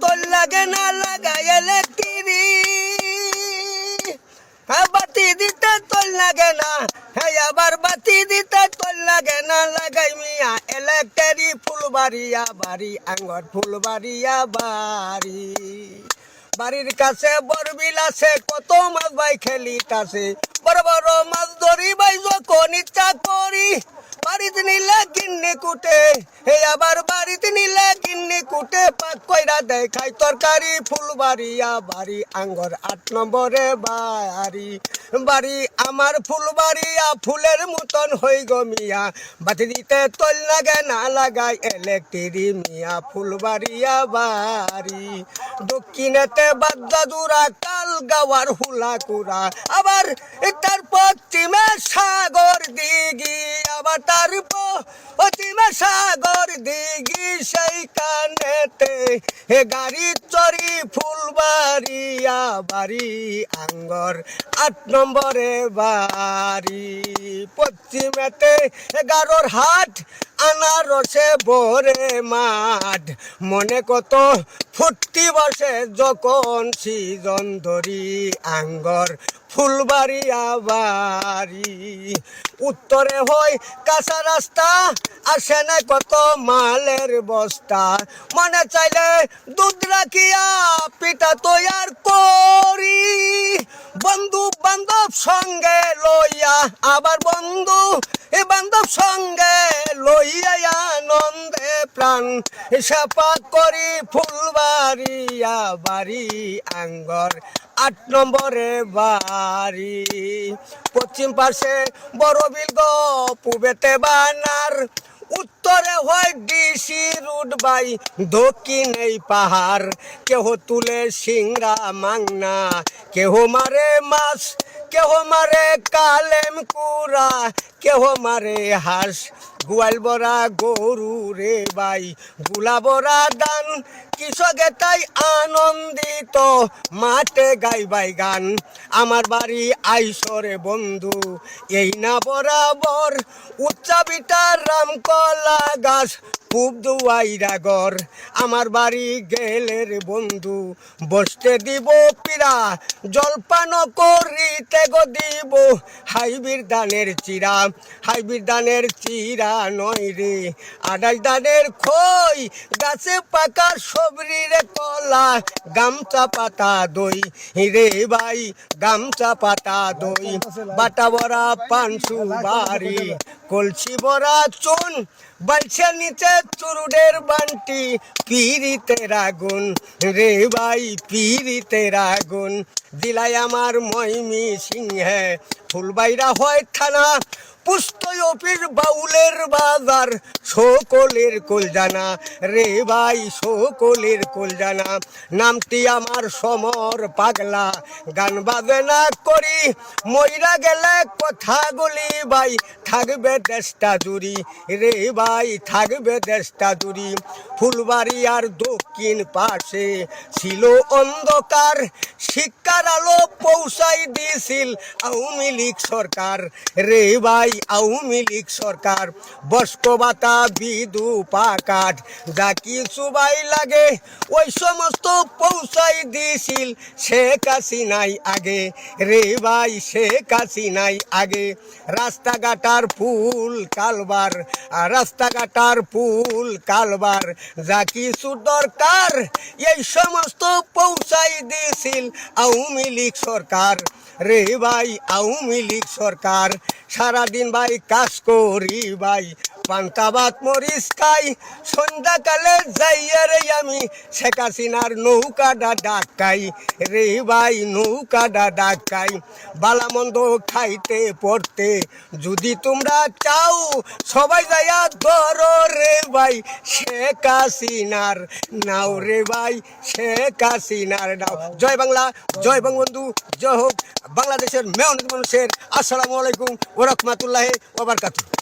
তোর লাগে না লাগাই ইলেকট্রি বাতি দিতে তোর লাগে না আবার বাতি দিতে তোর লাগে না লাগাই মিয়া ইলেকট্রি ফুলবাড়িয়া বাড়ি আঙ্গর ফুলবাড়িয়া বাড়ি বাড়ির কাছে বরবিল আছে কত মাছ ভাই খেলিতাছে বড় বড় মাছ ধরি ভাই যখন ইচ্ছা করি বাড়িতে নিলে গিন্নি কুটে আবার বাড়িতে নিলে গিন্নি কুটে পাক কইরা দেয় খাই তরকারি ফুলবাড়িয়া বাড়ি আঙ্গর ৮ নম্বরে বাড়ি বাড়ি আমার ফুলবাড়িয়া ফুলের মতন হই গো মিয়া বাতি দিতে তোল লাগে না লাগাই ইলেকট্রি মিয়া ফুলবাড়িয়া বাড়ি দক্ষিণেতে বাদ্দাদুরা কাল গাওয়ার হুলাকুরা আবার তার পশ্চিমে সাগর দিঘি আবার তার পশ্চিমে সাগর দিঘি সেইখানেতে গাড়ি চড়ি ফুলবাড়িয়া বাড়ি আঙ্গর ৮ নম্বরে বাড়ি পশ্চিমেতে ১১ হাট আনারসে ভরে মাঠ মনে কত ফুর্তি বসে যখন সিজন ধরি আঙ্গর ফুলবাড়িয়া বাড়ি উত্তরে হয় কাঁচা রাস্তা আসে না কত মালের বস্তা মনে চাইলে দুধ রাখিয়া পিঠা তৈয়ার করি বন্ধু বান্ধব সঙ্গে লইয়া আবার বন্ধু বান্ধব সঙ্গে লইয়া আনন্দে প্রাণ সাপা করি ফুলবাড়িয়া বাড়ি আঙ্গর ৮ নম্বরে বাড়ি পশ্চিম পাশে বড়বিল গো পূবেতে বানার উত্তরে হয় ডিসি রুট বাই দক্ষিণে পাহাড় কেহ তুলে সিংড়া মাংনা কেহ মারে মাছ কেহ মারে কালেম কুড়া কেহ মারে হাঁস গোয়াল বরা গরু রে বাই গুলা বরা দান কৃষকে তাই আনন্দিত মাঠে গাইবাই গান আমার বাড়ি আইসরে বন্ধু এই না বরাবর উচ্চাবিটার রামকলা গাছ খুব দুয়াইরা গর আমার বাড়ি গেলের বন্ধু বসতে দিব পিরা জলপান করিতে গো দিব হাইবির দানের চিরা হাইবির দানের চিরা নয় রে আড়াই দানের খই গাছে পাকা সবরি রে কলা গামছা পাতা দই রে ভাই গামছা পাতা দই বাটা বড়া পানসু বাড়ি কলসি বড়া চুন বালছের নিচে চুরুডের বান্টি পিরিতের আগুন রে ভাই পিরিতের আগুন দিলাই আমার ময়মি সিংহে ফুলবাইরা হয় থানা পুস্তই অফিস বাউলের বাজার সকলের কলজানা রে ভাই সকলের কলজানা নামটি আমার সমর পাগলা গান বাজনা করি মইরা গেলে কথা বলি ভাই থাকবে দেশটা জুড়ি রে ভাই থাকবে দেশটা জুড়ি ফুলবাড়িয়ার দক্ষিণ পাশে ছিল অন্ধকার শিক্ষার আলো পৌঁছাই দিয়েছিল আওয়ামী লীগ সরকার রে ভাই আওয়ামী লীগ সরকার বস্কবাতা বিদু পাকাট যা কিছু ভাই লাগে ওই সমস্ত পৌঁছাই দিয়েছিল শেখ হাসিনাই আগে রে ভাই শেখ হাসিনাই আগে রাস্তাঘাটার ফুল কালবার রাস্তাঘাটার ফুল কালবার যা কিছু দরকার এই সমস্ত পৌঁছাই দিয়েছিল আওয়ামী লীগ সরকার রে ভাই আওয়ামী লীগ সরকার সারাদিন ভাই কাজ করি ভাই পান্তা ভাত মরিচ খাই সন্ধ্যাকালে যাইয়া রে আমি শেখ হাসিনার নৌকাটা ডাকাই রে ভাই নৌকাটা ডাকাই বালামন্দ খাইতে পড়তে যদি তোমরা চাও সবাই যাইয়া ধরো রে ভাই শেখ হাসিনার নাও রে ভাই শেখ হাসিনার নাও জয় বাংলা জয় বঙ্গবন্ধু জয় হোক বাংলাদেশের মেহনত মানুষের আসসালামু আলাইকুম ওয়া রাহমাতুল্লাহি ওয়া বারাকাতুহু।